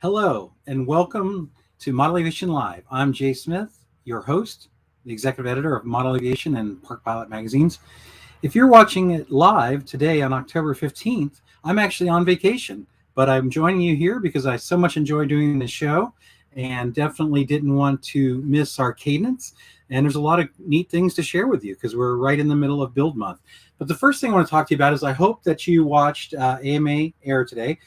Hello, and welcome to Model Aviation Live. I'm Jay Smith, your host, the executive editor of Model Aviation and Park Pilot magazines. If you're watching it live today on October 15th, I'm actually on vacation, but I'm joining you here because I so much enjoy doing this show and definitely didn't want to miss our cadence. And there's a lot of neat things to share with you because we're right in the middle of build month. But the first thing I want to talk to you about is I hope that you watched AMA Air today.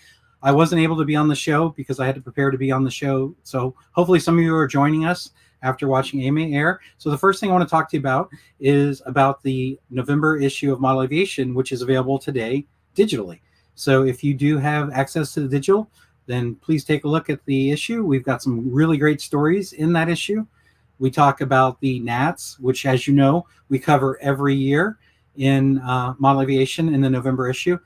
I wasn't able to be on the show because I had to prepare to be on the show. So hopefully some of you are joining us after watching AMA Air. So the first thing I want to talk to you about is about the November issue of Model Aviation, which is available today digitally. So if you do have access to the digital, then please take a look at the issue. We've got some really great stories in that issue. We talk about the Nats, which, as you know, we cover every year in Model Aviation in the November issue.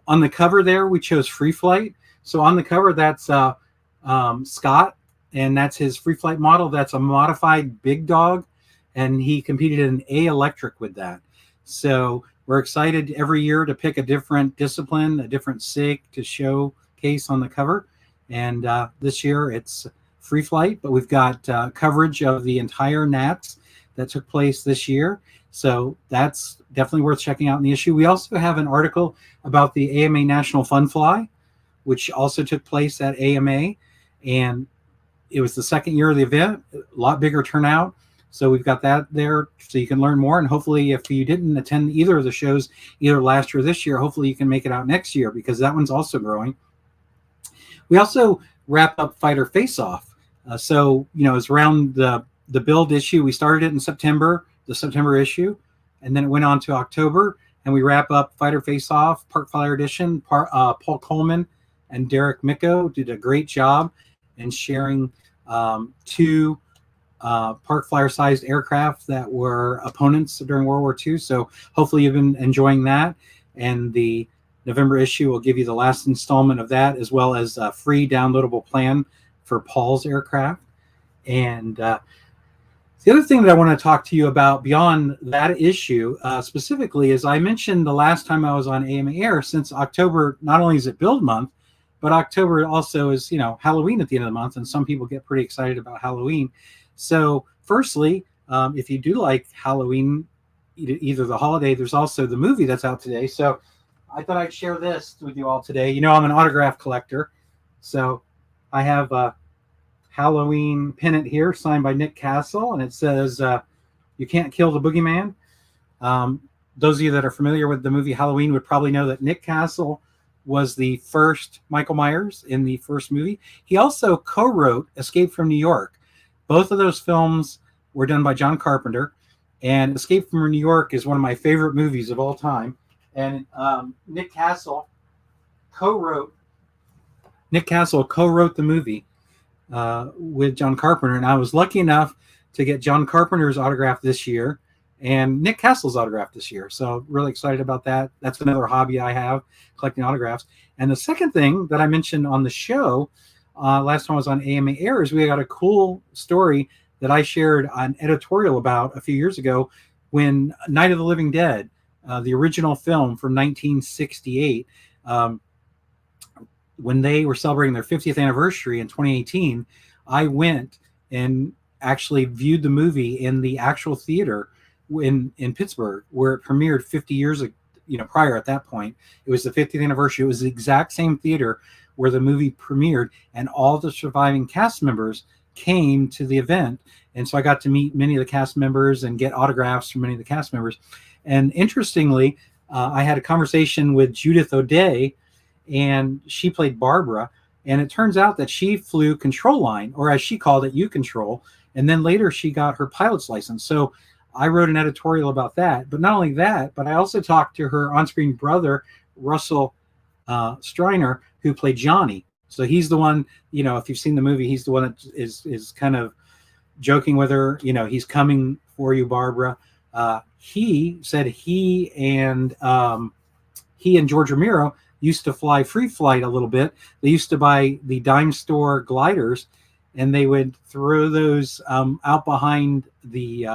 On the cover there, we chose Free Flight. So on the cover, that's Scott, and that's his free flight model. That's a modified Big Dog, and he competed in A Electric with that. So we're excited every year to pick a different discipline, a different SIG to showcase on the cover. And this year it's free flight, but we've got coverage of the entire Nats that took place this year. So that's definitely worth checking out in the issue. We also have an article about the AMA National Fun Fly, which also took place at AMA, and it was the second year of the event, a lot bigger turnout. So we've got that there so you can learn more. And hopefully if you didn't attend either of the shows, either last year or this year, hopefully you can make it out next year because that one's also growing. We also wrap up Fighter Face Off. So, it's around the build issue. We started it in September, the September issue, and then it went on to October, and we wrap up Fighter Face Off, Park Flyer Edition. Paul Coleman and Derek Micco did a great job in sharing two Park Flyer-sized aircraft that were opponents during World War II. So hopefully you've been enjoying that. And the November issue will give you the last installment of that, as well as a free downloadable plan for Paul's aircraft. And the other thing that I want to talk to you about beyond that issue specifically is I mentioned the last time I was on AMA Air, since October, not only is it build month, but October also is, Halloween at the end of the month, and some people get pretty excited about Halloween. So firstly, if you do like Halloween, either the holiday, there's also the movie that's out today. So I thought I'd share this with you all today. I'm an autograph collector. So I have a Halloween pennant here signed by Nick Castle, and it says, "You can't kill the boogeyman." Those of you that are familiar with the movie Halloween would probably know that Nick Castle was the first Michael Myers in the first movie. He also co-wrote Escape from New York. Both of those films were done by John Carpenter, and Escape from New York is one of my favorite movies of all time. And Nick Castle co-wrote the movie with John Carpenter, and I was lucky enough to get John Carpenter's autograph this year and Nick Castle's autograph this year. So really excited about that. That's another hobby I have, collecting autographs. And the second thing that I mentioned on the show last time I was on AMA Air is we got a cool story that I shared an editorial about a few years ago when Night of the Living Dead, the original film from 1968, when they were celebrating their 50th anniversary in 2018, I went and actually viewed the movie in the actual theater in Pittsburgh, where it premiered 50 years prior. At that point, it was the 50th anniversary. It was the exact same theater where the movie premiered, and all the surviving cast members came to the event. And so I got to meet many of the cast members and get autographs from many of the cast members. And interestingly, I had a conversation with Judith O'Day, and she played Barbara. And it turns out that she flew control line, or as she called it, U-Control. And then later she got her pilot's license. So I wrote an editorial about that. But not only that, but I also talked to her on-screen brother, Russell Striner, who played Johnny. So he's the one, if you've seen the movie, he's the one that is kind of joking with her, he's coming for you, Barbara. He said he and George Romero used to fly free flight a little bit. They used to buy the dime store gliders, and they would throw those out behind the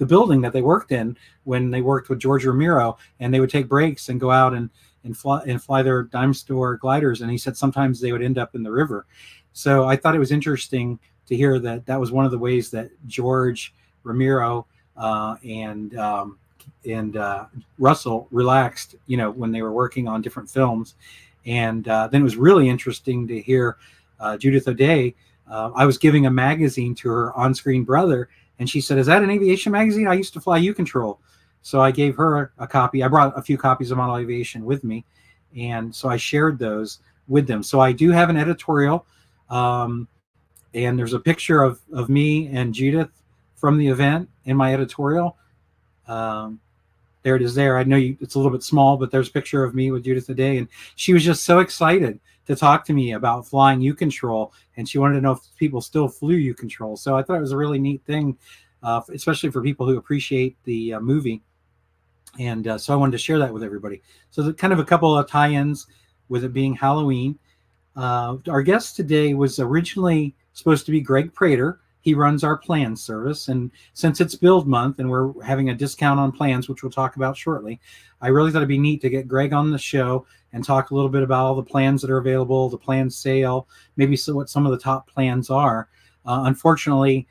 building that they worked in when they worked with George Romero, and they would take breaks and go out and fly their dime store gliders. And he said sometimes they would end up in the river. So I thought it was interesting to hear that that was one of the ways that George Ramiro and Russell relaxed, when they were working on different films. And then it was really interesting to hear Judith O'Day. I was giving a magazine to her on-screen brother, and she said, "Is that an aviation magazine? I used to fly U Control." So I gave her a copy. I brought a few copies of Model Aviation with me, and so I shared those with them. So I do have an editorial, um, and there's a picture of me and Judith from the event in my editorial. Um, there it is there. I know it's a little bit small, but there's a picture of me with Judith today. And she was just so excited to talk to me about flying U Control. And she wanted to know if people still flew U Control. So I thought it was a really neat thing, especially for people who appreciate the movie. And so I wanted to share that with everybody. So kind of a couple of tie-ins with it being Halloween. Our guest today was originally supposed to be Greg Prater. He runs our plans service. And since it's build month and we're having a discount on plans, which we'll talk about shortly, I really thought it'd be neat to get Greg on the show and talk a little bit about all the plans that are available, the plan sale, maybe what some of the top plans are. Unfortunately,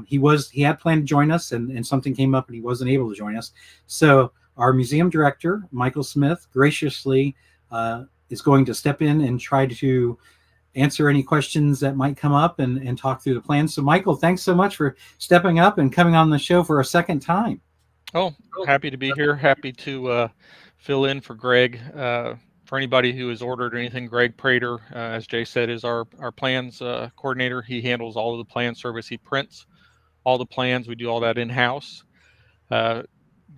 he had planned to join us, and something came up and he wasn't able to join us. So our museum director, Michael Smith, graciously is going to step in and try to answer any questions that might come up and talk through the plans. So Michael, thanks so much for stepping up and coming on the show for a second time. Oh, happy to be here. Happy to fill in for Greg. For anybody who has ordered anything, Greg Prater, as Jay said, is our plans coordinator. He handles all of the plan service. He prints all the plans. We do all that in-house.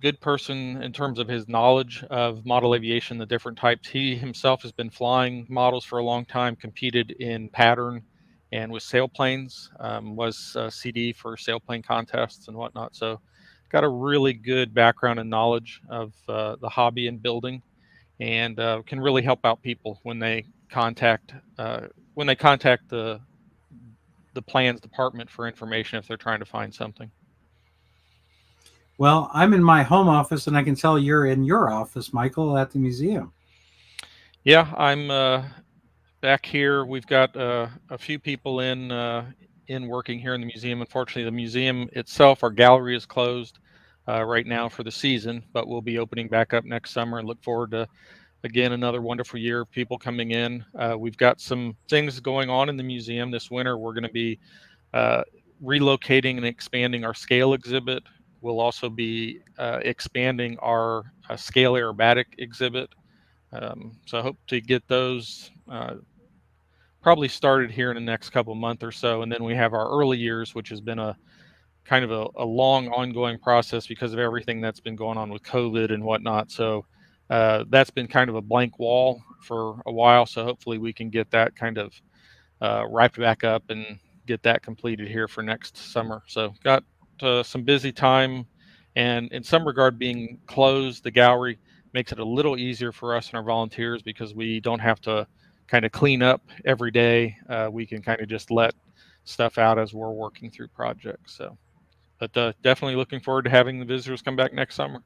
Good person in terms of his knowledge of model aviation, the different types. He himself has been flying models for a long time, competed in pattern and with sailplanes, was CD for sailplane contests and whatnot. So got a really good background and knowledge of the hobby and building, and can really help out people when they contact the plans department for information if they're trying to find something. Well, I'm in my home office, and I can tell you're in your office, Michael, at the museum. Yeah, I'm back here. We've got a few people in working here in the museum. Unfortunately, the museum itself, our gallery is closed right now for the season, but we'll be opening back up next summer and look forward to again another wonderful year of people coming in. We've got some things going on in the museum this winter. We're going to be uh, relocating and expanding our scale exhibit. We'll also be expanding our scale aerobatic exhibit. So I hope to get those probably started here in the next couple of months or so. And then we have our early years, which has been a kind of a long ongoing process because of everything that's been going on with COVID and whatnot. So that's been kind of a blank wall for a while. So hopefully we can get that kind of wrapped back up and get that completed here for next summer. So got some busy time, and in some regard, being closed, the gallery makes it a little easier for us and our volunteers because we don't have to kind of clean up every day. We can kind of just let stuff out as we're working through projects. So, but definitely looking forward to having the visitors come back next summer.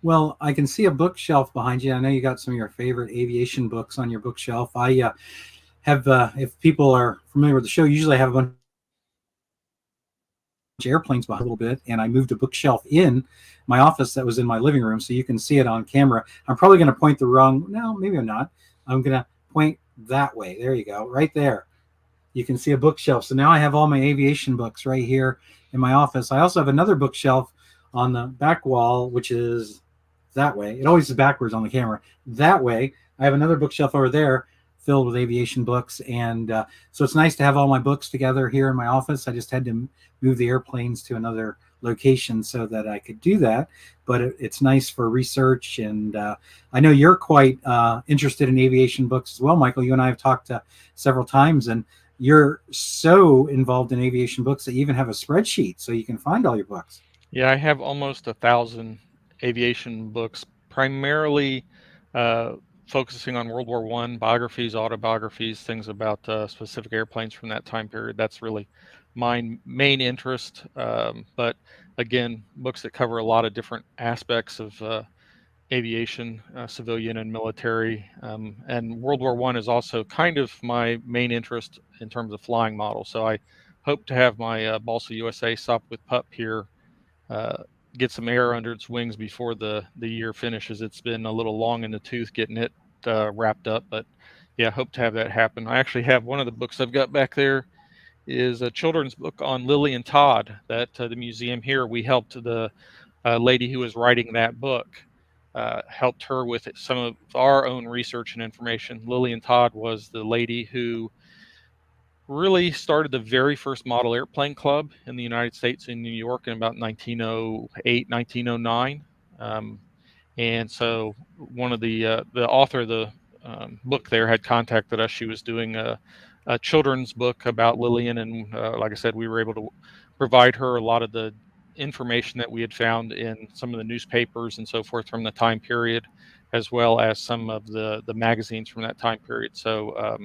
Well, I can see a bookshelf behind you. I know you got some of your favorite aviation books on your bookshelf. I have, if people are familiar with the show, usually I have a bunch of airplanes behind a little bit, and I moved a bookshelf in my office that was in my living room, so you can see it on camera. I'm probably going to point the wrong, no, maybe I'm not. I'm going to point that way. There you go, right there. You can see a bookshelf. So now I have all my aviation books right here in my office. I also have another bookshelf on the back wall, which is that way. It always is backwards on the camera. That way, I have another bookshelf over there filled with aviation books. And so it's nice to have all my books together here in my office. I just had to move the airplanes to another location so that I could do that. But it's nice for research. And I know you're quite interested in aviation books as well, Michael. You and I have talked several times, and you're so involved in aviation books that you even have a spreadsheet so you can find all your books. Yeah, I have almost 1,000 aviation books, primarily uh, focusing on World War One biographies, autobiographies, things about specific airplanes from that time period. That's really my main interest. But again, books that cover a lot of different aspects of aviation, civilian and military. And World War I is also kind of my main interest in terms of flying models. So I hope to have my Balsa USA SOP with Pup here uh, get some air under its wings before the year finishes. It's been a little long in the tooth getting it wrapped up, but yeah, hope to have that happen. I actually have one of the books I've got back there is a children's book on Lily and Todd that the museum here, we helped the lady who was writing that book, helped her with some of our own research and information. Lily and Todd was the lady who really started the very first model airplane club in the United States in New York in about 1908, 1909. And so one of the author of the book there had contacted us. She was doing a children's book about Lillian, and like I said, we were able to provide her a lot of the information that we had found in some of the newspapers and so forth from the time period, as well as some of the magazines from that time period. So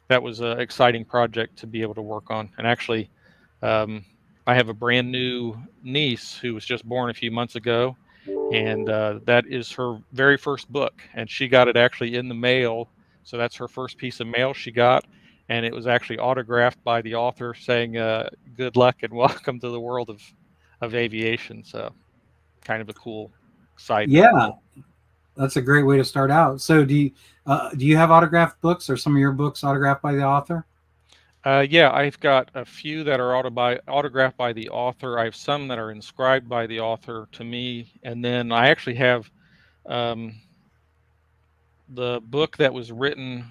that was an exciting project to be able to work on. And actually, um, I have a brand new niece who was just born a few months ago, and that is her very first book, and she got it actually in the mail. So that's her first piece of mail she got, and it was actually autographed by the author, saying "Good luck and welcome to the world of aviation." So kind of a cool side note Yeah, there. that's a great way to start out. So do you have autographed books, or some of your books autographed by the author? Yeah, I've got a few that are autographed by the author. I have some that are inscribed by the author to me, and then I actually have um, the book that was written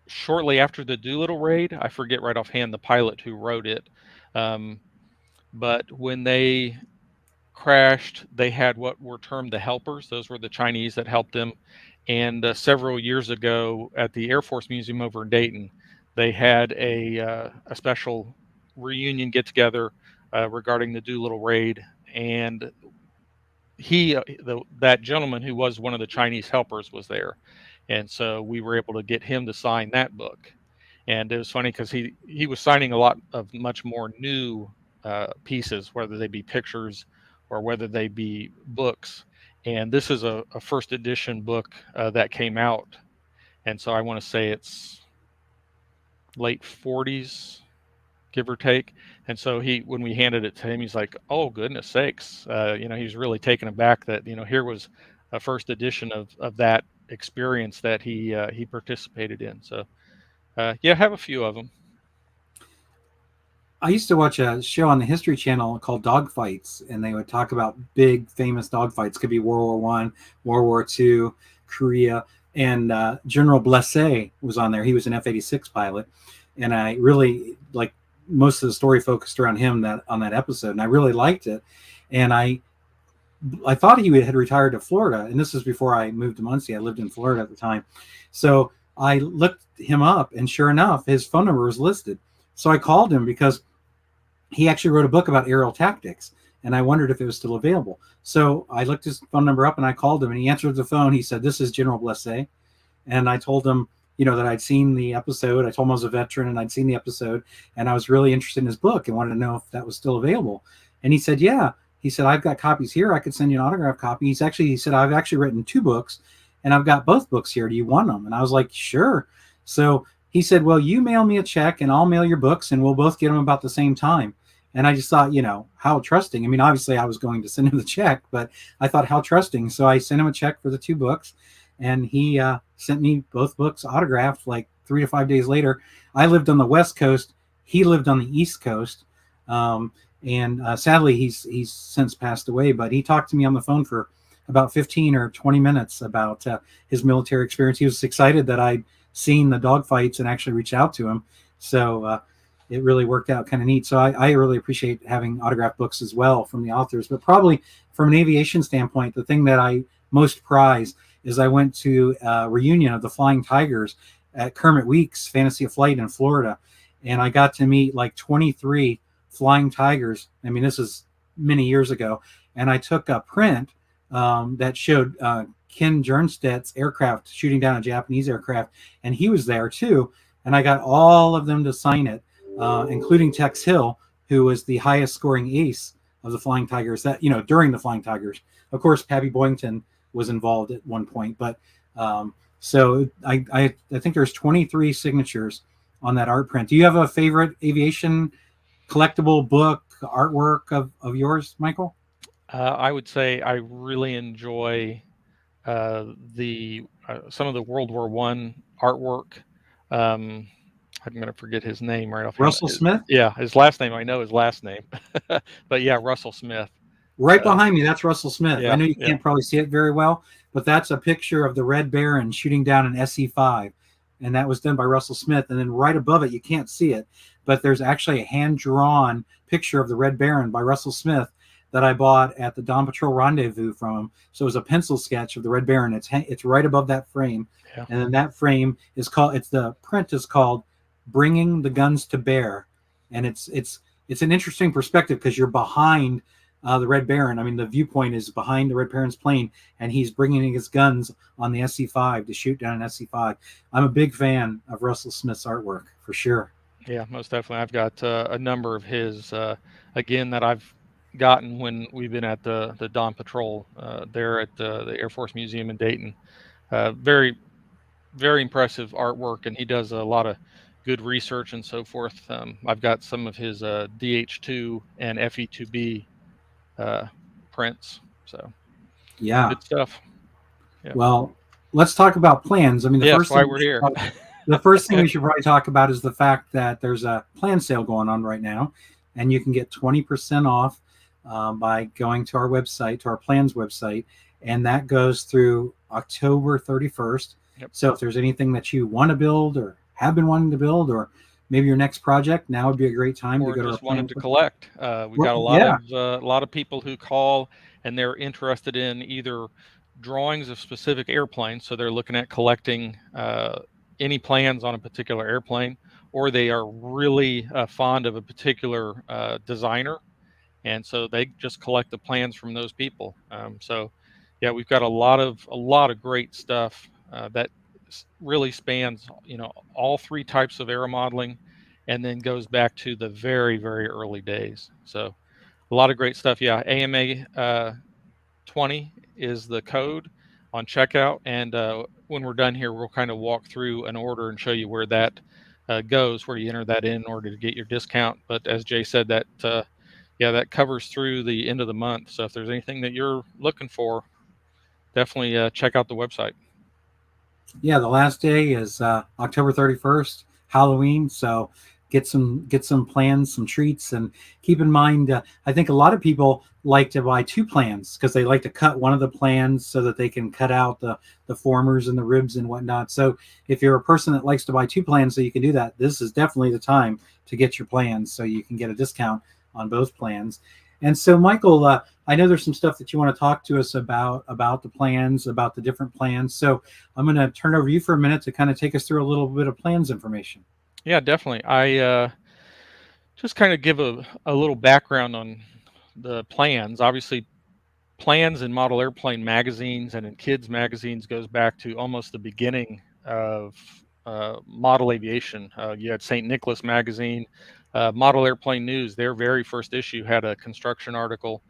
shortly after the Doolittle raid. I forget right offhand the pilot who wrote it, um, but when they crashed, they had what were termed the helpers. Those were the Chinese that helped them. And several years ago at the Air Force Museum over in Dayton, they had a special reunion get together regarding the Doolittle raid. And that gentleman who was one of the Chinese helpers was there. And so we were able to get him to sign that book. And it was funny because he was signing a lot of much more new pieces, whether they be pictures or whether they be books. And this is a first edition book that came out, and so I want to say it's late 40s, give or take. And so when we handed it to him, he's like, "Oh goodness sakes!" He was really taken aback that here was a first edition of that experience that he participated in. So yeah, I have a few of them. I used to watch a show on the History Channel called Dogfights, and they would talk about big, famous dogfights. Could be World War I, World War II, Korea, and General Blesse was on there. He was an F-86 pilot, and I really like most of the story focused around him that on that episode, and I really liked it. And I thought he had retired to Florida, and this was before I moved to Muncie. I lived in Florida at the time, so I looked him up, and sure enough, his phone number was listed. So I called him because he actually wrote a book about aerial tactics, and I wondered if it was still available. So I looked his phone number up and I called him, and he answered the phone. He said, "This is General Blesse." And I told him, that I'd seen the episode. I told him I was a veteran and I'd seen the episode, and I was really interested in his book and wanted to know if that was still available. And he said, "Yeah." He said, "I've got copies here. I could send you an autograph copy." He said, "I've actually written 2 books, and I've got both books here. Do you want them?" And I was like, "Sure." So he said, "Well, you mail me a check and I'll mail your books, and we'll both get them about the same time." And I just thought, how trusting. I mean, obviously I was going to send him the check, but I thought, how trusting. So I sent him a check for the 2 books, and he sent me both books autographed like 3 to 5 days later. I lived on the West Coast. He lived on the East Coast. And sadly, he's since passed away, but he talked to me on the phone for about 15 or 20 minutes about his military experience. He was excited that I'd seen the dogfights and actually reached out to him. So it really worked out kind of neat. So I really appreciate having autographed books as well from the authors. But probably from an aviation standpoint, the thing that I most prize is I went to a reunion of the Flying Tigers at Kermit Weeks Fantasy of Flight in Florida. And I got to meet like 23 Flying Tigers. I mean, this is many years ago. And I took a print that showed Ken Jernstedt's aircraft shooting down a Japanese aircraft. And he was there too. And I got all of them to sign it, including Tex Hill, who was the highest scoring ace of the Flying Tigers during the Flying Tigers. Of course, Pappy Boyington was involved at one point. But so I think there's 23 signatures on that art print. Do you have a favorite aviation collectible book artwork of yours, Michael? I would say I really enjoy the some of the World War One artwork. Um, I'm going to forget his name right offhand. Russell Smith? Yeah, his last name. I know his last name, but yeah, Russell Smith. Right behind me, that's Russell Smith. I Yeah, know you yeah, can't probably see it very well, but that's a picture of the Red Baron shooting down an SE-5, and that was done by Russell Smith. And then right above it, you can't see it, but there's actually a hand-drawn picture of the Red Baron by Russell Smith that I bought at the Dawn Patrol Rendezvous from him. So it was a pencil sketch of the Red Baron. It's right above that frame, yeah. and then that frame is called. It's the print is called "Bringing the Guns to Bear," and it's an interesting perspective because you're behind the Red Baron. I mean, the viewpoint is behind the Red Baron's plane, and he's bringing his guns on the SC-5 to shoot down an SC-5. I'm a big fan of Russell Smith's artwork for sure. Yeah, most definitely. I've got a number of his again that I've gotten when we've been at the Dawn Patrol there at the Air Force Museum in Dayton. Very very impressive artwork, and he does a lot of good research and so forth. I've got some of his DH2 and FE2B uh, prints, so Yeah. good stuff. Yeah. Well, let's talk about plans. I mean, Yes, why we're here. the first thing we should probably talk about is the fact that there's a plan sale going on right now, and you can get 20% off by going to our website, to our plans website, and that goes through October 31st. Yep. So if there's anything that you want to build or have been wanting to build, or maybe your next project, now would be a great time Or to go to our just wanted plans. to collect. We got a lot of people who call and they're interested in either drawings of specific airplanes, so they're looking at collecting any plans on a particular airplane, or they are really fond of a particular designer, and so they just collect the plans from those people. So, yeah, we've got a lot of great stuff that really spans all three types of air modeling, and then goes back to the very very early days. So a lot of great stuff. Yeah, AMA 20 is the code on checkout, and when we're done here, we'll kind of walk through an order and show you where that goes, where you enter that in order to get your discount. But as Jay said, that yeah, that covers through the end of the month. So if there's anything that you're looking for, definitely check out the website. Yeah, the last day is October 31st, Halloween. So get some plans, some treats, and keep in mind. I think a lot of people like to buy two plans because they like to cut one of the plans so that they can cut out the formers and the ribs and whatnot. So if you're a person that likes to buy two plans, so you can do that, this is definitely the time to get your plans so you can get a discount on both plans. And so, Michael, I know there's some stuff that you want to talk to us about the plans, about the different plans. So I'm going to turn it over to you for a minute to kind of take us through a little bit of plans information. Yeah, definitely. I just kind of give a little background on the plans. Obviously, plans in model airplane magazines and in kids magazines goes back to almost the beginning of model aviation. You had St. Nicholas magazine, Model Airplane News. Their very first issue had a construction article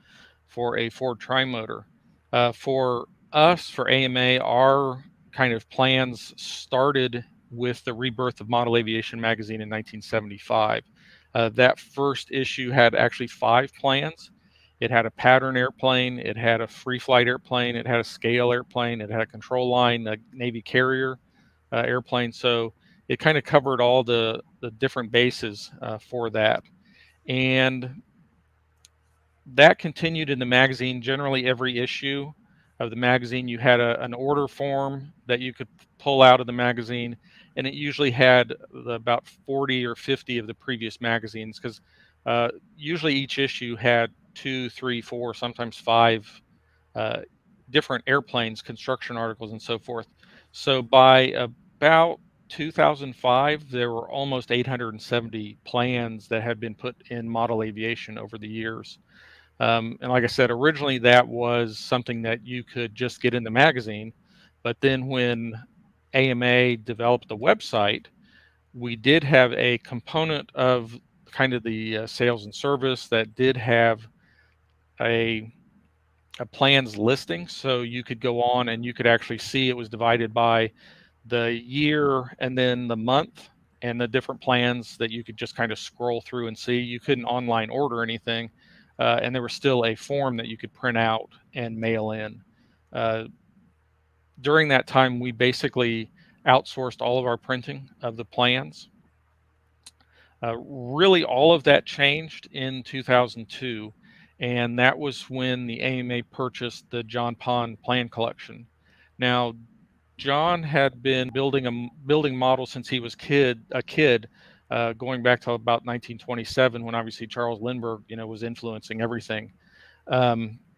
for a Ford trimotor. For us, for AMA, our kind of plans started with the rebirth of Model Aviation magazine in 1975. That first issue had actually 5 plans. It had a pattern airplane, it had a free flight airplane, it had a scale airplane, it had a control line, a Navy carrier airplane. So it kind of covered all the different bases for that. And that continued in the magazine. Generally, every issue of the magazine, you had an order form that you could pull out of the magazine, and it usually had about 40 or 50 of the previous magazines, because usually each issue had 2, 3, 4, sometimes 5 uh, different airplanes, construction articles, and so forth. So by about 2005, there were almost 870 plans that had been put in model aviation over the years. And like I said, originally that was something that you could just get in the magazine. But then when AMA developed the website, we did have a component of kind of the sales and service that did have a a plans listing, so you could go on and you could actually see it was divided by the year and then the month and the different plans that you could just kind of scroll through and see. You couldn't online order anything, and there was still a form that you could print out and mail in. Uh, During that time, we basically outsourced all of our printing of the plans. Really, all of that changed in 2002, and that was when the AMA purchased the John Pond Plan Collection. Now, John had been building models since he was a kid, going back to about 1927, when obviously Charles Lindbergh, was influencing everything.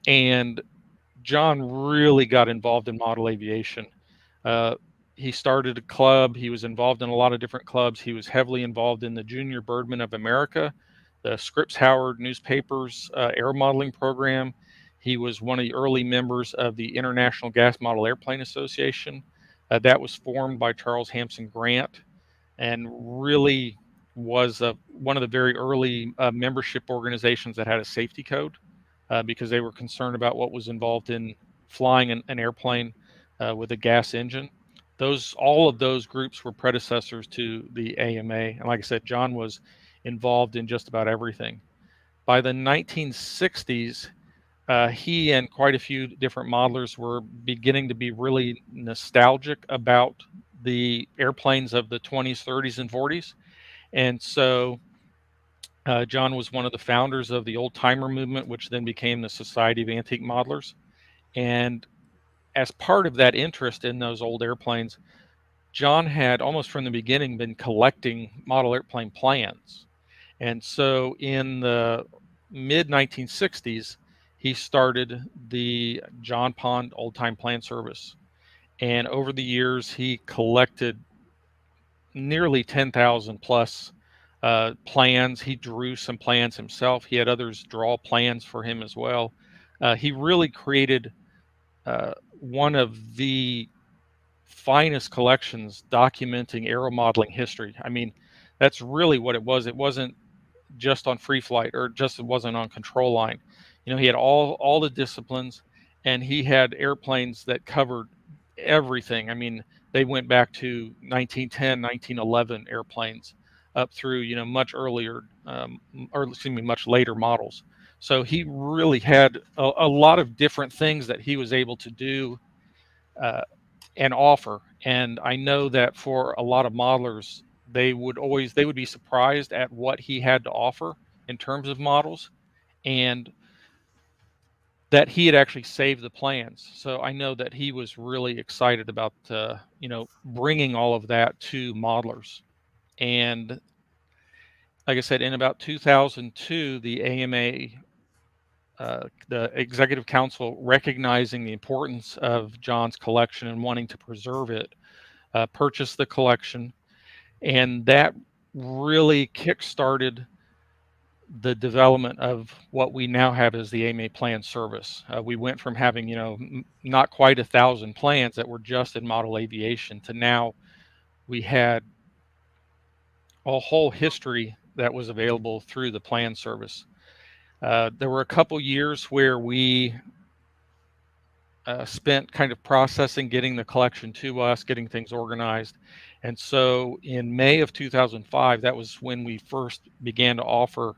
And John really got involved in model aviation. Uh, he started a club. He was involved in a lot of different clubs. He was heavily involved in the Junior Birdmen of America, the Scripps Howard newspapers air modeling program. He was one of the early members of the International Gas Model Airplane Association. That was formed by Charles Hampson Grant, and really was one of the very early membership organizations that had a safety code, because they were concerned about what was involved in flying an airplane with a gas engine. All of those groups were predecessors to the AMA, and like I said, John was involved in just about everything. By the 1960s, he and quite a few different modelers were beginning to be really nostalgic about the airplanes of the 20s, 30s, and 40s. And so John was one of the founders of the old timer movement, which then became the Society of Antique Modelers. And as part of that interest in those old airplanes, John had almost from the beginning been collecting model airplane plans. And so in the mid 1960s, he started the John Pond Old Time Plan Service. And over the years, he collected nearly 10,000 plus plans. He drew some plans himself. He had others draw plans for him as well. He really created one of the finest collections documenting aero modeling history. I mean, that's really what it was. It wasn't just on free flight, or just it wasn't on control line. He had all the disciplines, and he had airplanes that covered everything. I mean, they went back to 1910, 1911 airplanes up through much earlier, or excuse me, much later models. So he really had a lot of different things that he was able to do uh, and offer. And I know that for a lot of modelers, they would be surprised at what he had to offer in terms of models, and that he had actually saved the plans. So I know that he was really excited about bringing all of that to modelers. And like I said, in about 2002, the AMA, the Executive Council, recognizing the importance of John's collection and wanting to preserve it, purchased the collection, and that really kick-started the development of what we now have as the AMA Plan Service. We went from having, not quite 1,000 plans that were just in model aviation, to now we had a whole history that was available through the Plan Service. There were a couple years where we spent kind of processing, getting the collection to us, getting things organized. And so in May of 2005, that was when we first began to offer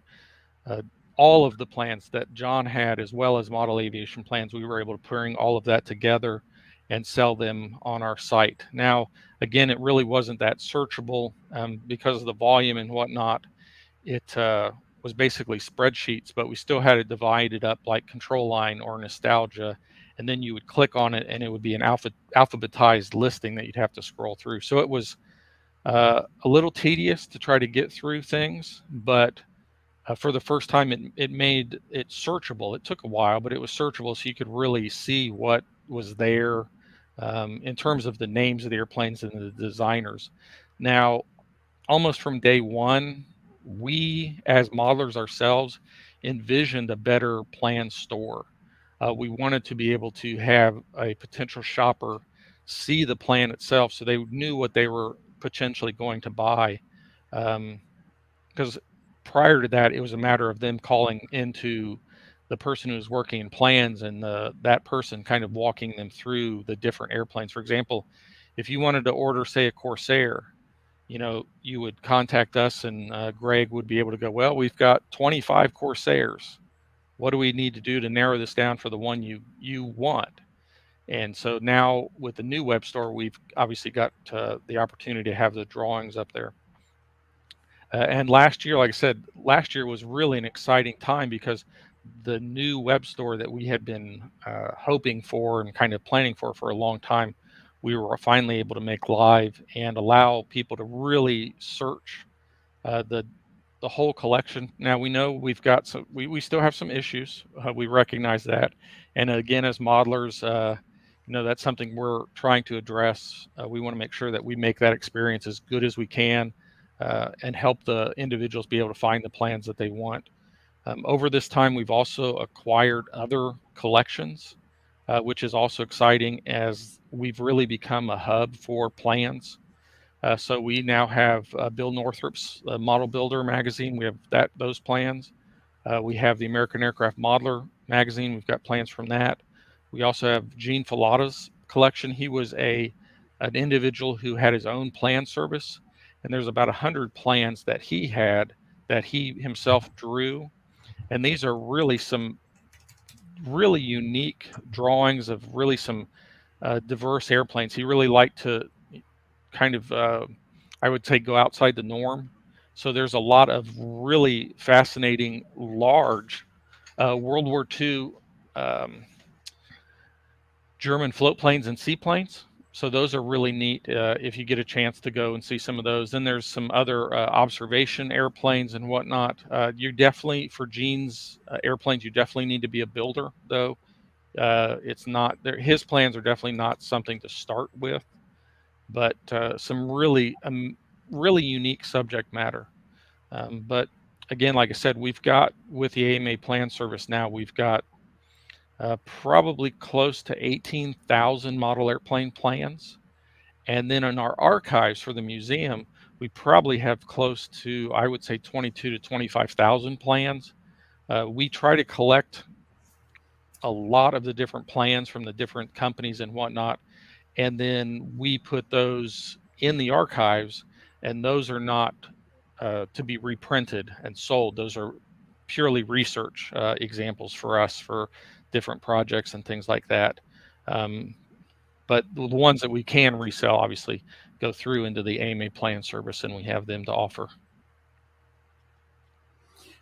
uh, all of the plans that John had, as well as model aviation plans. We were able to bring all of that together and sell them on our site. Now, again, it really wasn't that searchable because of the volume and whatnot. It was basically spreadsheets, but we still had it divided up like control line or nostalgia. And then you would click on it and it would be an alphabetized listing that you'd have to scroll through. So it was a little tedious to try to get through things, but for the first time, it made it searchable. It took a while, but it was searchable, so you could really see what was there in terms of the names of the airplanes and the designers. Now, almost from day one, we as modelers ourselves envisioned a better plan store. We wanted to be able to have a potential shopper see the plan itself, so they knew what they were potentially going to buy. Because prior to that, it was a matter of them calling into the person who's working in plans and that person kind of walking them through the different airplanes. For example, if you wanted to order, say, a Corsair, you would contact us, and Greg would be able to go, well, we've got 25 Corsairs. What do we need to do to narrow this down for the one you want? And so now with the new web store, we've obviously got the opportunity to have the drawings up there. And last year, like I said, last year was really an exciting time because the new web store that we had been hoping for and kind of planning for a long time, we were finally able to make live and allow people to really search the whole collection. Now we know we've got some, we still have some issues. We recognize that, and again, as modelers, that's something we're trying to address. We want to make sure that we make that experience as good as we can, and help the individuals be able to find the plans that they want. Over this time, we've also acquired other collections, which is also exciting as we've really become a hub for plans. So we now have Bill Northrup's Model Builder magazine. We have those plans. We have the American Aircraft Modeler magazine. We've got plans from that. We also have Gene Filata's collection. He was an individual who had his own plan service, and there's about 100 plans that he had that he himself drew. And these are really some really unique drawings of really some diverse airplanes. He really liked to kind of, I would say, go outside the norm. So there's a lot of really fascinating, large World War II German float planes and seaplanes. So those are really neat if you get a chance to go and see some of those. Then there's some other observation airplanes and whatnot. You definitely, for Gene's airplanes, you definitely need to be a builder, though. It's not, his plans are definitely not something to start with, but some really, really unique subject matter. But again, like I said, we've got, with the AMA plan service now, we've got probably close to 18,000 model airplane plans. And then in our archives for the museum, we probably have close to, I would say, 22 to 25,000 plans. We try to collect a lot of the different plans from the different companies and whatnot, and then we put those in the archives, and those are not to be reprinted and sold. Those are purely research examples for us for different projects and things like that. But the ones that we can resell obviously go through into the AMA plan service, and we have them to offer.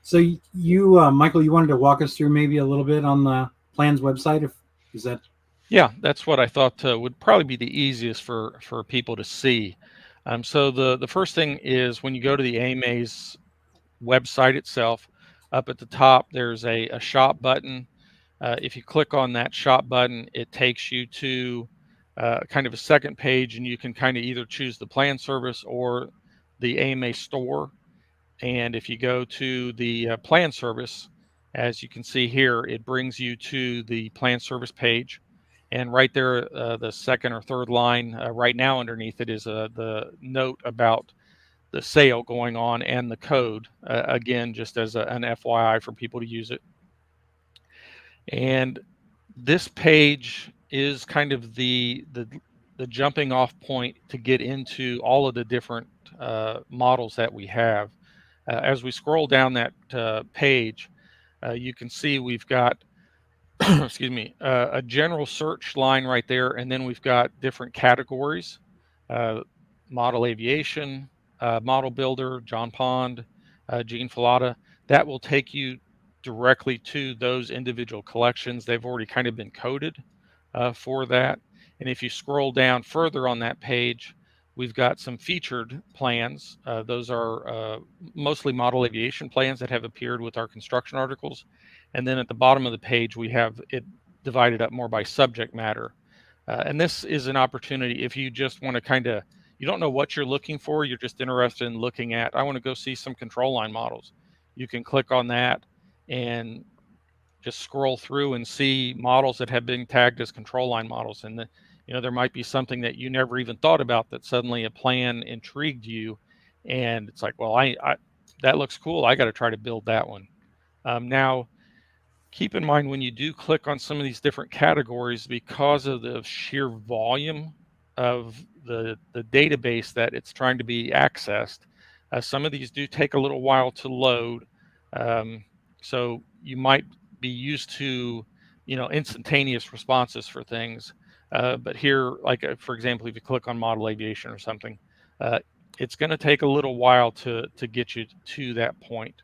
So you, Michael, you wanted to walk us through maybe a little bit on the plans website, is that? Yeah, that's what I thought would probably be the easiest for people to see. So the first thing is when you go to the AMA's website itself, up at the top there's a shop button. If you click on that shop button, it takes you to kind of a second page, and you can kind of either choose the plan service or the AMA store. And if you go to the plan service, as you can see here, it brings you to the plan service page. And right there, the second or third line right now underneath it is the note about the sale going on and the code, again, just as an FYI for people to use it. And this page is kind of the jumping off point to get into all of the different models that we have. As we scroll down that page, you can see we've got excuse me, a general search line right there, and then we've got different categories: model aviation, model builder, John Pond, Gene Filata. That will take you directly to those individual collections. They've already kind of been coded for that. And if you scroll down further on that page, we've got some featured plans. Those are mostly model aviation plans that have appeared with our construction articles. And then at the bottom of the page, we have it divided up more by subject matter. And this is an opportunity if you just want to kind of, you don't know what you're looking for, you're just interested in looking at, I want to go see some control line models. You can click on that and just scroll through and see models that have been tagged as control line models. And there might be something that you never even thought about that suddenly a plan intrigued you, and it's like, well, I that looks cool, I got to try to build that one. Now keep in mind when you do click on some of these different categories, because of the sheer volume of the database that it's trying to be accessed, some of these do take a little while to load. So you might be used to, instantaneous responses for things. But here, like for example, if you click on model aviation or something, uh, it's going to take a little while to get you to that point.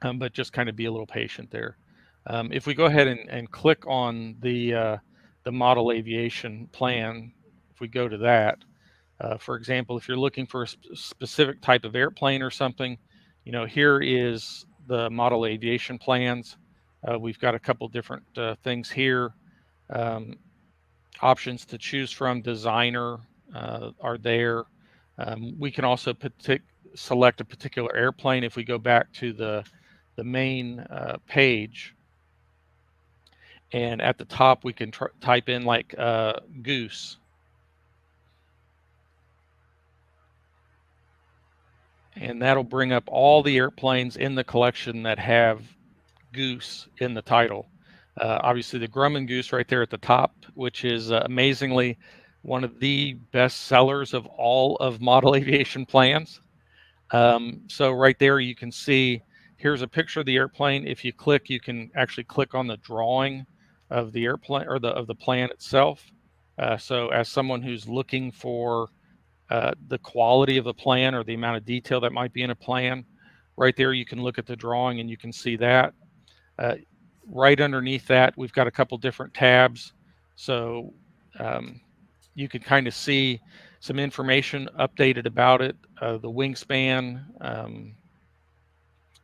But just kind of be a little patient there. If we go ahead and click on the model aviation plan, if we go to that, for example, if you're looking for a specific type of airplane or something, here is the model aviation plans. We've got a couple different things here. Um, Options to choose from, designer are there. We can also select a particular airplane. If we go back to the main page, and at the top we can type in like Goose. And that'll bring up all the airplanes in the collection that have Goose in the title. Obviously the Grumman Goose right there at the top, which is amazingly one of the best sellers of all of model aviation plans. So right there you can see, here's a picture of the airplane. If you click, you can actually click on the drawing of the airplane or of the plan itself. So as someone who's looking for the quality of the plan or the amount of detail that might be in a plan, right there you can look at the drawing and you can see that. Right underneath that, we've got a couple different tabs. So you can kind of see some information updated about it, the wingspan,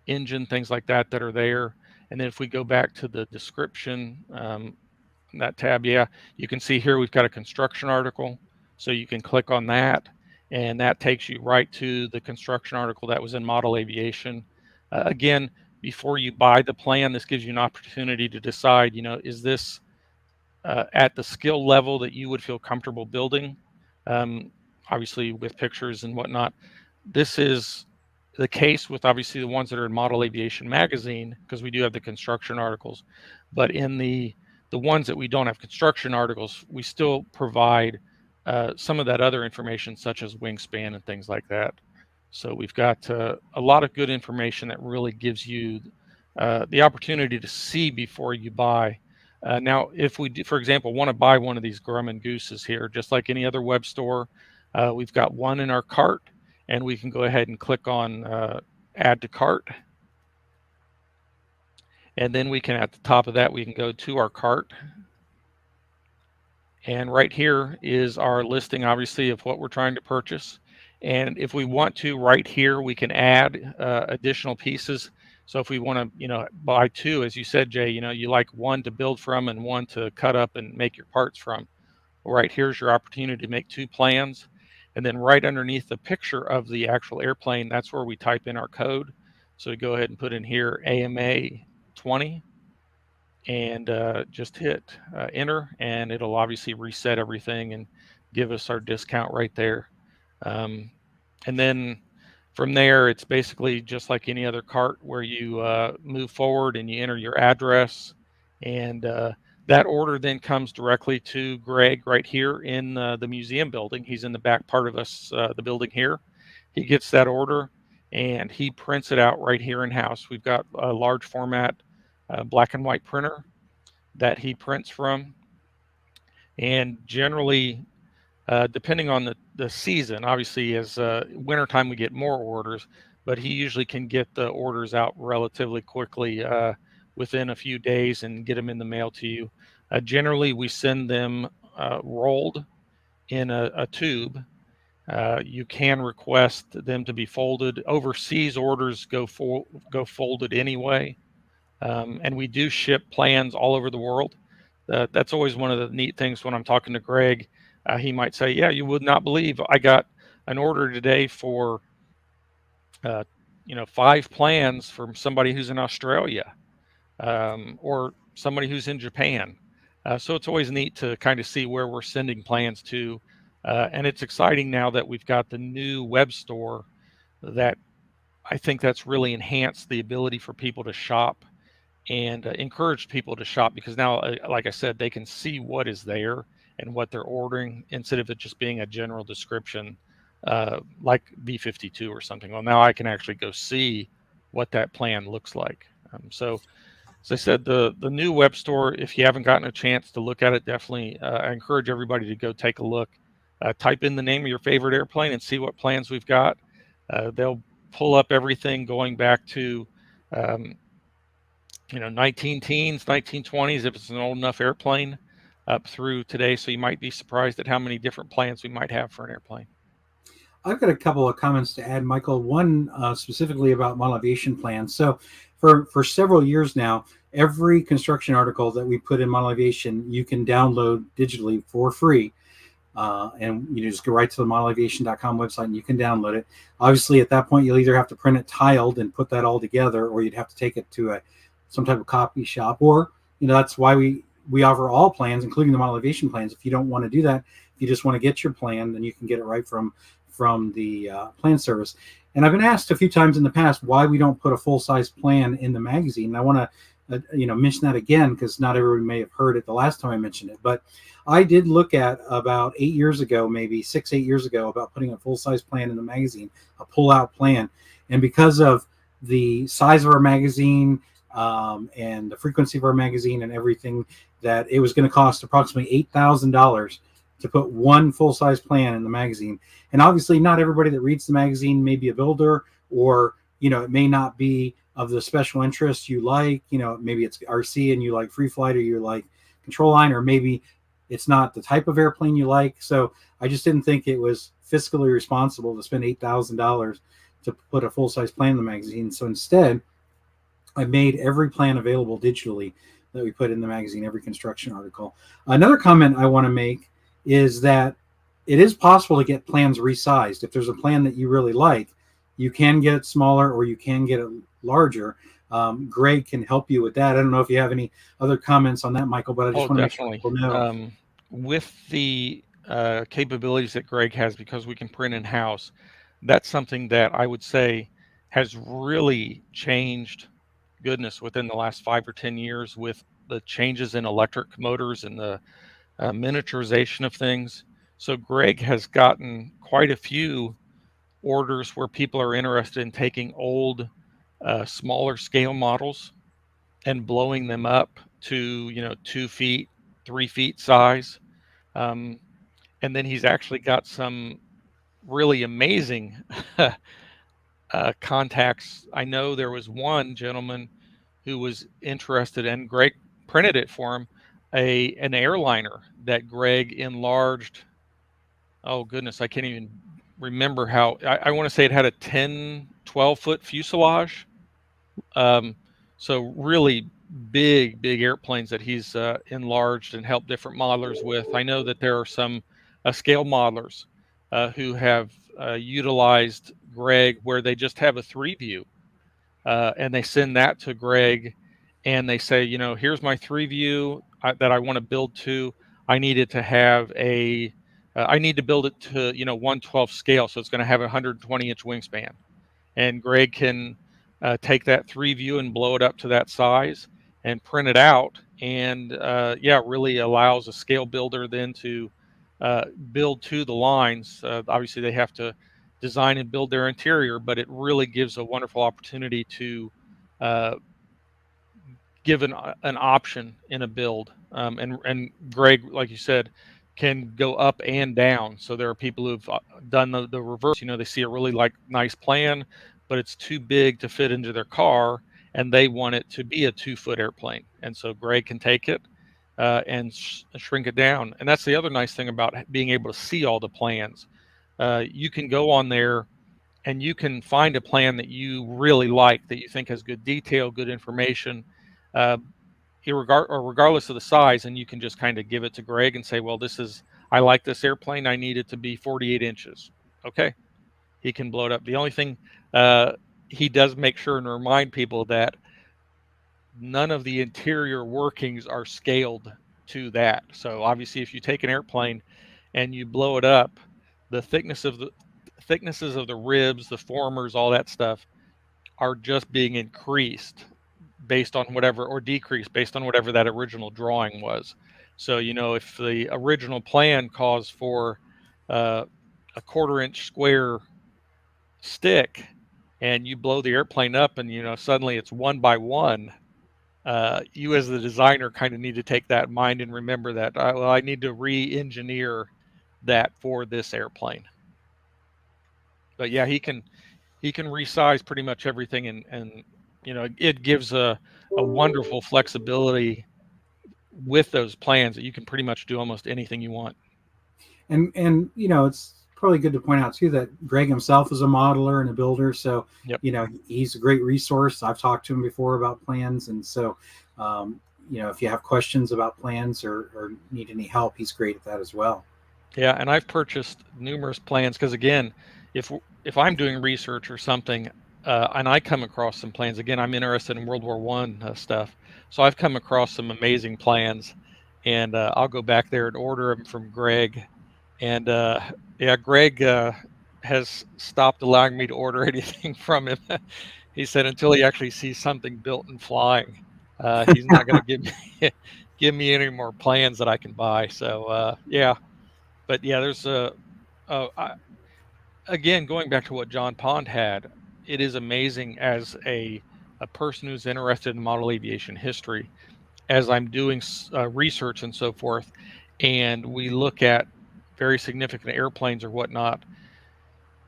engine, things like that are there. And then if we go back to the description, that tab, yeah, you can see here we've got a construction article. So you can click on that, and that takes you right to the construction article that was in Model Aviation. Again, before you buy the plan, this gives you an opportunity to decide, is this at the skill level that you would feel comfortable building? Obviously, with pictures and whatnot. This is the case with obviously the ones that are in Model Aviation magazine, because we do have the construction articles. But in the ones that we don't have construction articles, we still provide some of that other information, such as wingspan and things like that. So we've got a lot of good information that really gives you the opportunity to see before you buy. Now, if we do, for example, want to buy one of these Grumman Gooses here, just like any other web store, we've got one in our cart, and we can go ahead and click on add to cart. And then we can, at the top of that, we can go to our cart. And right here is our listing, obviously, of what we're trying to purchase. And if we want to, right here, we can add additional pieces. So if we want to, buy two, as you said, Jay, you like one to build from and one to cut up and make your parts from. Well, right here's your opportunity to make two plans. And then right underneath the picture of the actual airplane, that's where we type in our code. So we go ahead and put in here AMA 20 and just hit enter, and it'll obviously reset everything and give us our discount right there. And then from there, it's basically just like any other cart where you move forward and you enter your address, and that order then comes directly to Greg right here in the museum building. He's in the back part of the building here. He gets that order and he prints it out right here in house. We've got a large format black and white printer that he prints from, and generally depending on the season, obviously as wintertime we get more orders, but he usually can get the orders out relatively quickly within a few days and get them in the mail to you. Generally we send them rolled in a tube. You can request them to be folded. Overseas orders go folded anyway. And we do ship plans all over the world. That's always one of the neat things when I'm talking to Greg. He might say, yeah, you would not believe I got an order today for 5 plans from somebody who's in Australia, or somebody who's in Japan. So it's always neat to kind of see where we're sending plans to. And it's exciting now that we've got the new web store, that I think that's really enhanced the ability for people to shop and encouraged people to shop, because now, like I said, they can see what is there and what they're ordering instead of it just being a general description, like B-52 or something. Well, now I can actually go see what that plan looks like. So, as I said, the new web store, if you haven't gotten a chance to look at it, definitely I encourage everybody to go take a look. Type in the name of your favorite airplane and see what plans we've got. They'll pull up everything going back to um, 19 teens, 1920s, if it's an old enough airplane, up through today. So you might be surprised at how many different plans we might have for an airplane. I've got a couple of comments to add, Michael. One specifically about model aviation plans. So, for several years now, every construction article that we put in model aviation, you can download digitally for free. And you just go right to the modelaviation.com website and you can download it. Obviously, at that point, you'll either have to print it tiled and put that all together, or you'd have to take it to some type of copy shop. Or that's why we offer all plans, including the model aviation plans. If you don't want to do that, if you just want to get your plan, then you can get it right from the plan service. And I've been asked a few times in the past why we don't put a full size plan in the magazine. And I want to mention that again, because not everyone may have heard it the last time I mentioned it. But I did look at about 8 years ago, maybe 6-8 years ago, about putting a full size plan in the magazine, a pull out plan. And because of the size of our magazine and the frequency of our magazine and everything, that it was going to cost approximately $8,000 to put one full size plan in the magazine. And obviously, not everybody that reads the magazine may be a builder, or it may not be of the special interest you like. Maybe it's RC and you like free flight, or you like control line, or maybe it's not the type of airplane you like. So I just didn't think it was fiscally responsible to spend $8,000 to put a full size plan in the magazine. So instead, I made every plan available digitally that we put in the magazine, every construction article. Another comment I want to make is that it is possible to get plans resized. If there's a plan that you really like, you can get it smaller or you can get it larger. Greg can help you with that. I don't know if you have any other comments on that, Michael, but I just want to make sure people know. With the capabilities that Greg has, because we can print in-house, that's something that I would say has really changed, goodness, within the last 5 or 10 years, with the changes in electric motors and the miniaturization of things. So Greg has gotten quite a few orders where people are interested in taking old, smaller scale models and blowing them up to 2 feet, 3 feet size. And then he's actually got some really amazing contacts. I know there was one gentleman who was interested, and Greg printed it for him, an airliner that Greg enlarged. Oh goodness, I can't even remember how. I want to say it had a 10, 12-foot fuselage. So really big airplanes that he's enlarged and helped different modelers with. I know that there are some scale modelers who have utilized Greg, where they just have a 3-view, and they send that to Greg, and they say, here's my 3-view that I want to build to. I needed to have I need to build it to 1/12 scale, so it's going to have a 120-inch wingspan. And Greg can take that 3-view and blow it up to that size and print it out, and really allows a scale builder then to build to the lines. Obviously, they have to design and build their interior, but it really gives a wonderful opportunity to uh, give an option in a build. And Greg, like you said, can go up and down. So there are people who've done the reverse. They see a really nice plan, but it's too big to fit into their car, and they want it to be a 2-foot airplane. And so Greg can take it and shrink it down. And that's the other nice thing about being able to see all the plans. You can go on there and you can find a plan that you really like, that you think has good detail, good information, uh, regardless of the size, and you can just kind of give it to Greg and say, well, I like this airplane. I need it to be 48 inches. Okay. He can blow it up. The only thing he does make sure and remind people that none of the interior workings are scaled to that. So obviously, if you take an airplane and you blow it up, the thicknesses of the ribs, the formers, all that stuff are just being increased. based on whatever, or decrease based on whatever that original drawing was. So, if the original plan calls for a 1/4 inch square stick, and you blow the airplane up, and suddenly it's 1 by 1, you as the designer kind of need to take that in mind and remember that, well, I need to re-engineer that for this airplane. But yeah, he can resize pretty much everything, and it gives a wonderful flexibility with those plans that you can pretty much do almost anything you want. And it's probably good to point out too that Greg himself is a modeler and a builder, so Yep. He's a great resource. I've talked to him before about plans, and so if you have questions about plans or need any help, he's great at that as well. Yeah, and I've purchased numerous plans because, again, if I'm doing research or something, and I come across some plans, again, I'm interested in World War One stuff, so I've come across some amazing plans, and I'll go back there and order them from Greg, and yeah, Greg has stopped allowing me to order anything from him. He said until he actually sees something built and flying, he's not going to give me give me any more plans that I can buy. So yeah. But yeah, there's again, going back to what John Pond had, it is amazing as a person who's interested in model aviation history, as I'm doing research and so forth, and we look at very significant airplanes or whatnot.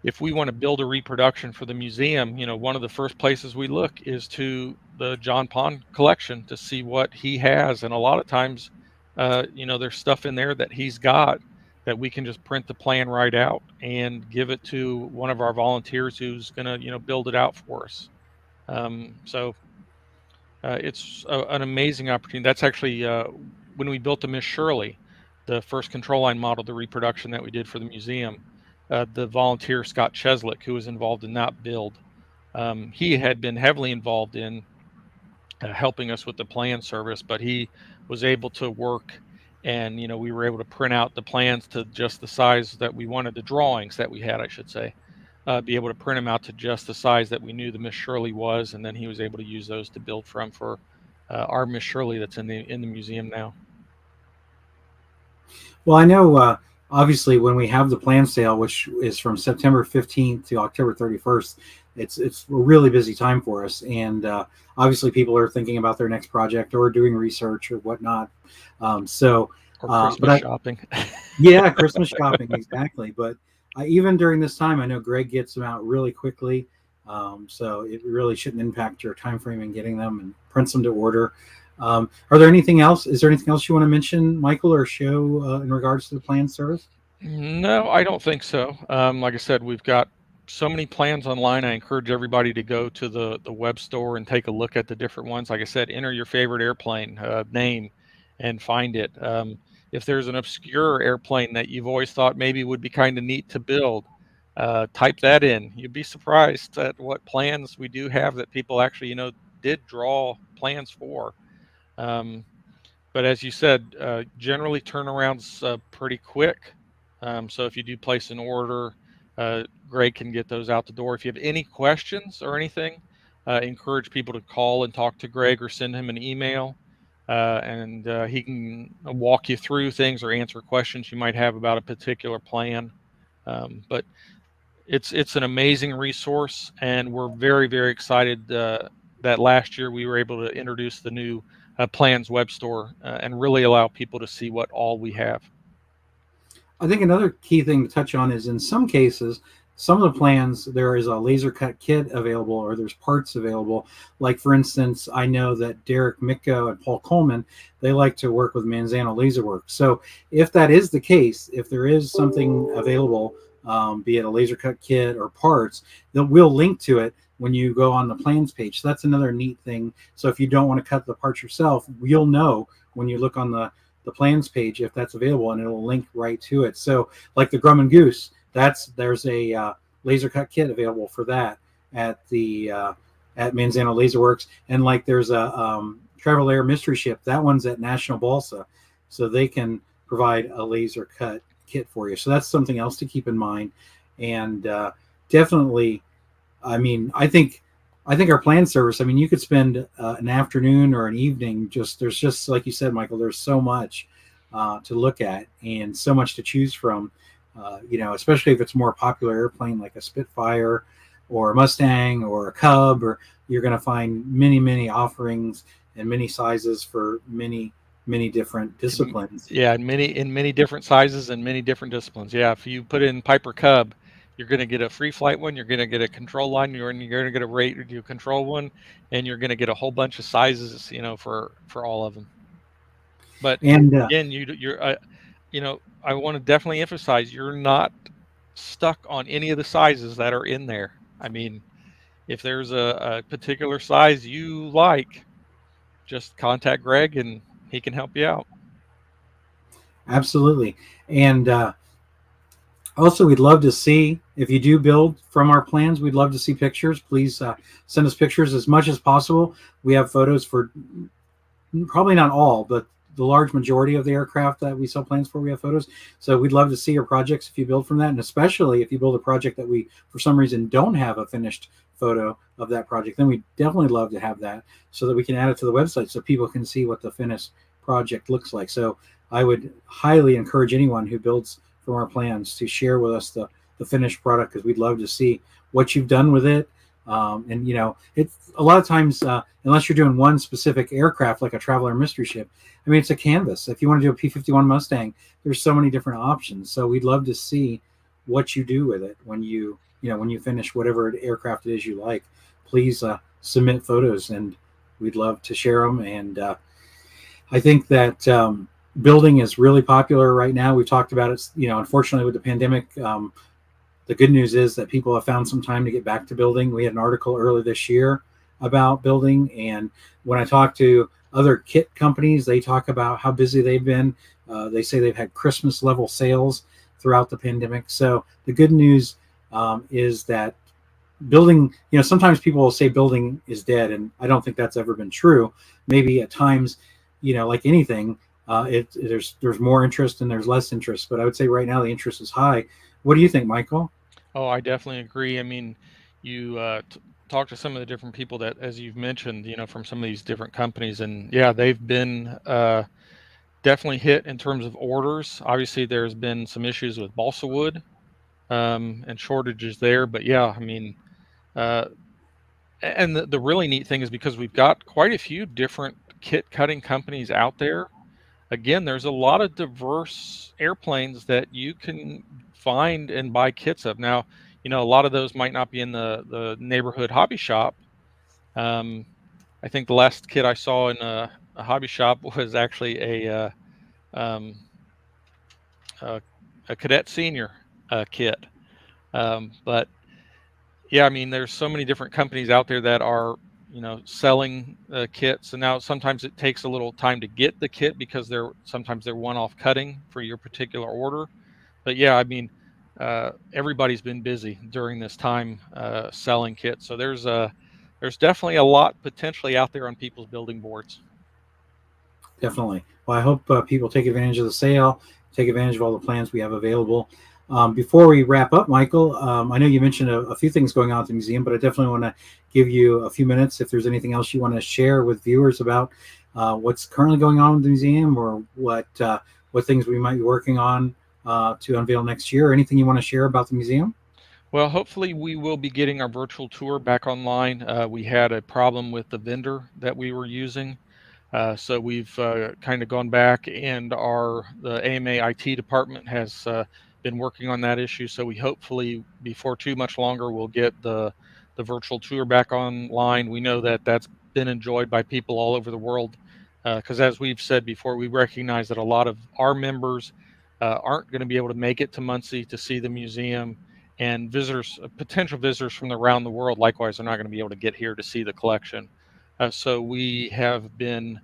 If we want to build a reproduction for the museum, one of the first places we look is to the John Pond collection to see what he has. And a lot of times, there's stuff in there that he's got that we can just print the plan right out and give it to one of our volunteers who's going to, build it out for us. So it's an amazing opportunity. That's actually when we built the Miss Shirley, the first control line model, the reproduction that we did for the museum. The volunteer Scott Cheslick, who was involved in that build, he had been heavily involved in helping us with the plan service, but he was able to work, and we were able to print out the plans to just the size that we wanted, the drawings that we had, I should say, be able to print them out to just the size that we knew the Miss Shirley was, and then he was able to use those to build from for our Miss Shirley that's in the museum now. Well, I know obviously when we have the plan sale, which is from September 15th to October 31st, it's a really busy time for us, and obviously people are thinking about their next project or doing research or whatnot. Or Christmas shopping. Yeah, Christmas shopping, exactly. But even during this time, I know Greg gets them out really quickly, so it really shouldn't impact your time frame in getting them and prints them to order. Are there anything else? Is there anything else you want to mention, Michael, or show in regards to the plan service? No, I don't think so. Like I said, we've got so many plans online. I encourage everybody to go to the web store and take a look at the different ones. Like I said, enter your favorite airplane name and find it. If there's an obscure airplane that you've always thought maybe would be kind of neat to build, type that in. You'd be surprised at what plans we do have that people actually, did draw plans for. But as you said, generally turnarounds pretty quick. So if you do place an order, Greg can get those out the door. If you have any questions or anything, encourage people to call and talk to Greg or send him an email, and he can walk you through things or answer questions you might have about a particular plan. But it's an amazing resource, and we're very, very excited that last year we were able to introduce the new plans web store and really allow people to see what all we have. I think another key thing to touch on is in some cases, some of the plans, there is a laser cut kit available or there's parts available. Like, for instance, I know that Derek Micko and Paul Coleman, they like to work with Manzano Laser Works. So if that is the case, if there is something available, be it a laser cut kit or parts, we'll link to it when you go on the plans page. So that's another neat thing. So if you don't want to cut the parts yourself, you'll know when you look on the plans page if that's available, and it'll link right to it. So like the Grumman Goose, there's a laser cut kit available for that at the at Manzano Laser Works, and like there's a Travel Air Mystery Ship, that one's at National Balsa, so they can provide a laser cut kit for you. So that's something else to keep in mind. And definitely, I mean, I think I think our plan service, I mean, you could spend an afternoon or an evening just, there's just, like you said, Michael, there's so much to look at and so much to choose from, especially if it's a more popular airplane like a Spitfire or a Mustang or a Cub, or you're going to find many, many offerings and many sizes for many, many different disciplines. Yeah, in many different sizes and many different disciplines. Yeah, if you put in Piper Cub, you're going to get a free flight one, you're going to get a control line, you're going to get a radio control one, and you're going to get a whole bunch of sizes, for all of them. But And again, I want to definitely emphasize you're not stuck on any of the sizes that are in there. I mean, if there's a particular size you like, just contact Greg and he can help you out. absolutely. And also, we'd love to see, if you do build from our plans, we'd love to see pictures. Please send us pictures as much as possible. We have photos for probably not all, but the large majority of the aircraft that we sell plans for, we have photos. So we'd love to see your projects if you build from that, and especially if you build a project that we, for some reason, don't have a finished photo of that project, then we definitely love to have that so that we can add it to the website so people can see what the finished project looks like. So I would highly encourage anyone who builds from our plans to share with us the finished product, because we'd love to see what you've done with it. And it's a lot of times, unless you're doing one specific aircraft like a traveler mystery ship, I mean, it's a canvas. If you want to do a P-51 Mustang, there's so many different options. So we'd love to see what you do with it when you finish whatever aircraft it is you like. Please submit photos, and we'd love to share them. And I think that building is really popular right now. We've talked about it. Unfortunately, with the pandemic, the good news is that people have found some time to get back to building. We had an article earlier this year about building, and when I talk to other kit companies, they talk about how busy they've been. They say they've had Christmas level sales throughout the pandemic. So the good news is that building, sometimes people will say building is dead, and I don't think that's ever been true. Maybe at times, like anything, there's more interest and there's less interest, but I would say right now the interest is high. What do you think, Michael? Oh, I definitely agree. I mean, you talk to some of the different people that, as you've mentioned, from some of these different companies, and yeah, they've been definitely hit in terms of orders. Obviously, there's been some issues with balsa wood and shortages there, but yeah, I mean, uh, and the really neat thing is because we've got quite a few different kit cutting companies out there. Again, there's a lot of diverse airplanes that you can find and buy kits of. Now, a lot of those might not be in the neighborhood hobby shop. Um, I think the last kit I saw in a hobby shop was actually um, a, a cadet senior kit. But yeah, I mean, there's so many different companies out there that are, selling kits, and now sometimes it takes a little time to get the kit because sometimes they're one-off cutting for your particular order. But yeah, I mean, everybody's been busy during this time selling kits, so there's definitely a lot potentially out there on people's building boards. Definitely. Well, I hope people take advantage of the sale, take advantage of all the plans we have available. Before we wrap up, Michael, I know you mentioned a few things going on at the museum, but I definitely want to give you a few minutes if there's anything else you want to share with viewers about what's currently going on with the museum, or what things we might be working on to unveil next year. Anything you want to share about the museum? Well, hopefully we will be getting our virtual tour back online. We had a problem with the vendor that we were using. So we've kind of gone back, and the AMA IT department has been working on that issue. So we hopefully, before too much longer, we'll get the virtual tour back online. We know that that's been enjoyed by people all over the world, because as we've said before, we recognize that a lot of our members aren't going to be able to make it to Muncie to see the museum, and potential visitors from around the world, likewise, are not going to be able to get here to see the collection. So we have been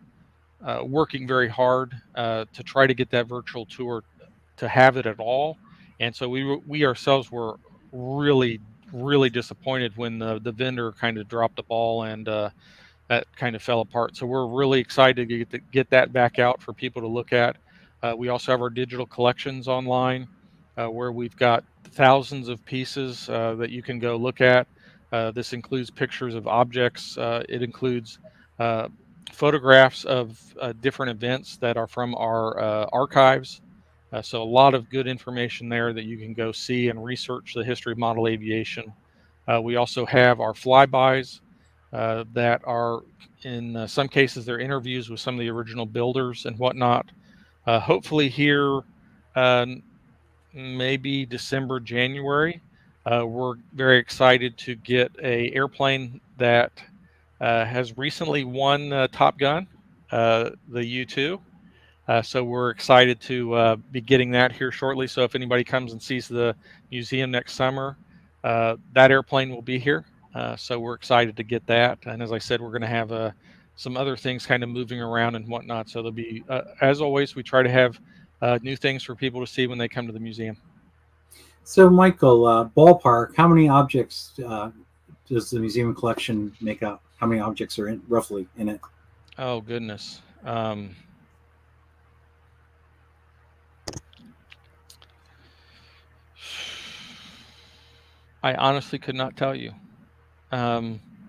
working very hard to try to get that virtual tour to have it at all. And so we ourselves were really, really disappointed when the vendor kind of dropped the ball, and that kind of fell apart. So we're really excited to get that back out for people to look at. We also have our digital collections online, where we've got thousands of pieces that you can go look at. This includes pictures of objects. It includes uh, photographs of different events that are from our archives. So a lot of good information there that you can go see and research the history of model aviation. We also have our flybys that are, in some cases, they're interviews with some of the original builders and whatnot. Hopefully here, uh, maybe December, January, we're very excited to get a airplane that has recently won Top Gun, the U-2. So we're excited to be getting that here shortly. So if anybody comes and sees the museum next summer, that airplane will be here. So we're excited to get that. And as I said, we're going to have some other things kind of moving around and whatnot. So there'll be, as always, we try to have new things for people to see when they come to the museum. So, Michael, ballpark, how many objects does the museum collection make up? How many objects are roughly in it? Oh, goodness. I honestly could not tell you.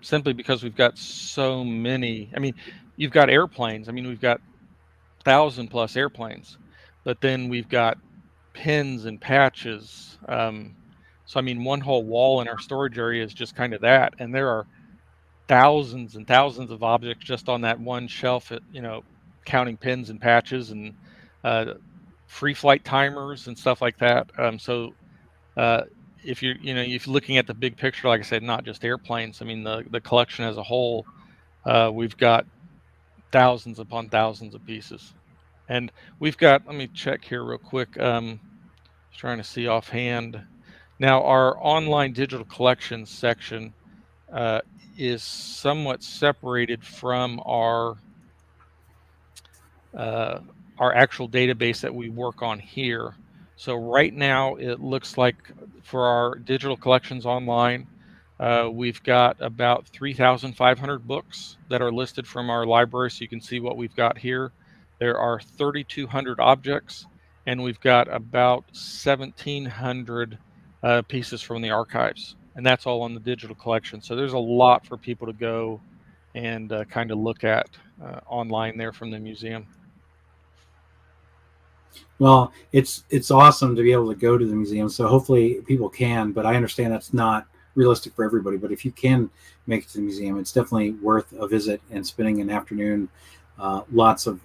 Simply because we've got so many. I mean, you've got airplanes. I mean, we've got 1,000+ airplanes, but then we've got pins and patches. So I mean, one whole wall in our storage area is just kind of that, and there are thousands and thousands of objects just on that one shelf. Counting pins and patches and uh, free flight timers and stuff like that. Uh, if if you're looking at the big picture, like I said, not just airplanes. I mean, the collection as a whole, we've got thousands upon thousands of pieces. And we've got, let me check here real quick. Just trying to see offhand. Now, our online digital collections section uh, is somewhat separated from uh, our actual database that we work on here. So right now, it looks like for our digital collections online, we've got about 3,500 books that are listed from our library. So you can see what we've got here. There are 3,200 objects, and we've got about 1,700 pieces from the archives. And that's all on the digital collection. So there's a lot for people to go and kind of look at online there from the museum. Well, it's awesome to be able to go to the museum. So hopefully people can, but I understand that's not realistic for everybody. But if you can make it to the museum, it's definitely worth a visit and spending an afternoon. Lots of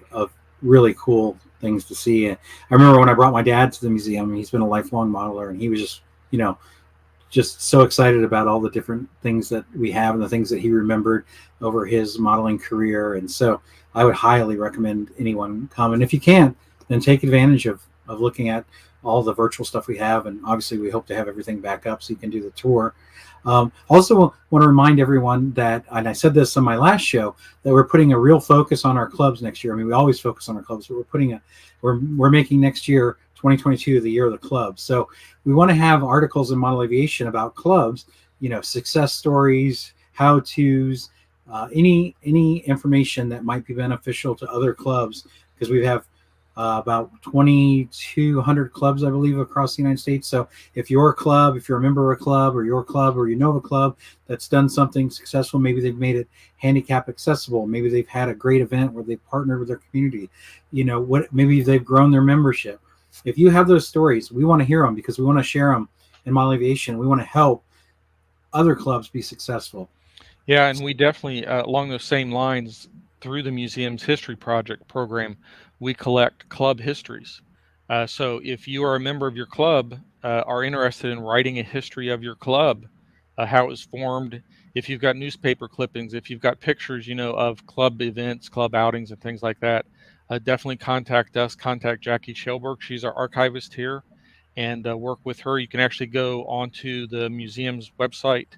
really cool things to see. I remember when I brought my dad to the museum. He's been a lifelong modeler, and he was just just so excited about all the different things that we have and the things that he remembered over his modeling career. And so I would highly recommend anyone come. And if you can't, then take advantage of looking at all the virtual stuff we have. And obviously we hope to have everything back up so you can do the tour. Also want to remind everyone that, and I said this on my last show, that we're putting a real focus on our clubs next year. I mean, we always focus on our clubs, but we're making next year 2022 the year of the club. So we want to have articles in Model Aviation about clubs, success stories, how to's, any information that might be beneficial to other clubs, because we have about 2,200 clubs, I believe, across the United States. So if you're a member of a club, or your club, or you know of a club that's done something successful, maybe they've made it handicap accessible, maybe they've had a great event where they've partnered with their community, maybe they've grown their membership. If you have those stories, we want to hear them, because we want to share them in Model Aviation. We want to help other clubs be successful. Yeah, and we definitely, along those same lines, through the museum's history project program, we collect club histories. So if you are a member of your club, are interested in writing a history of your club, how it was formed, if you've got newspaper clippings, if you've got pictures, of club events, club outings, and things like that, definitely contact us. Contact Jackie Shelberg. She's our archivist here, and work with her. You can actually go onto the museum's website.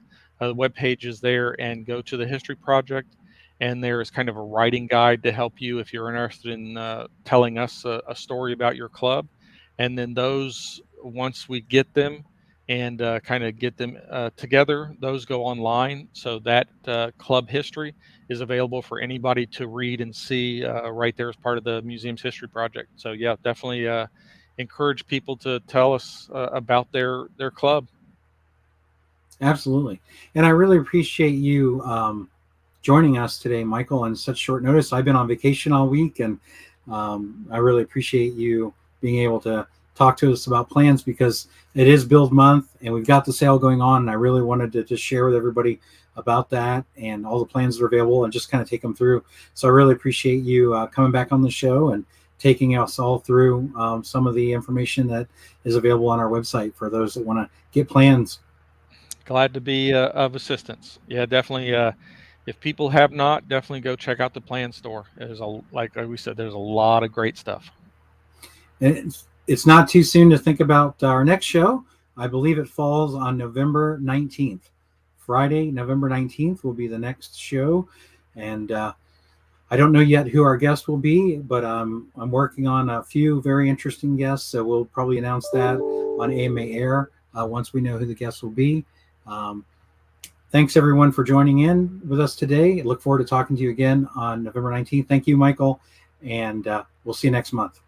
The web page is there, and go to the history project, and there is kind of a writing guide to help you if you're interested in telling us a story about your club. And then those, once we get them and kind of get them together, those go online. So that club history is available for anybody to read and see right there as part of the museum's history project. So yeah, definitely encourage people to tell us about their club. Absolutely. And I really appreciate you joining us today, Michael, on such short notice. I've been on vacation all week, and I really appreciate you being able to talk to us about plans because it is build month and we've got the sale going on. And I really wanted to just share with everybody about that and all the plans that are available and just kind of take them through. So I really appreciate you coming back on the show and taking us all through some of the information that is available on our website for those that want to get plans. Glad to be of assistance. Yeah, definitely. If people have not, definitely go check out the Plan Store. There's like we said, there's a lot of great stuff. And it's not too soon to think about our next show. I believe it falls on November 19th. Friday, November 19th will be the next show. And I don't know yet who our guest will be, but I'm working on a few very interesting guests. So we'll probably announce that on AMA Air once we know who the guests will be. Um, Thanks, everyone, for joining in with us today. I look forward to talking to you again on November 19th. Thank you, Michael, and we'll see you next month.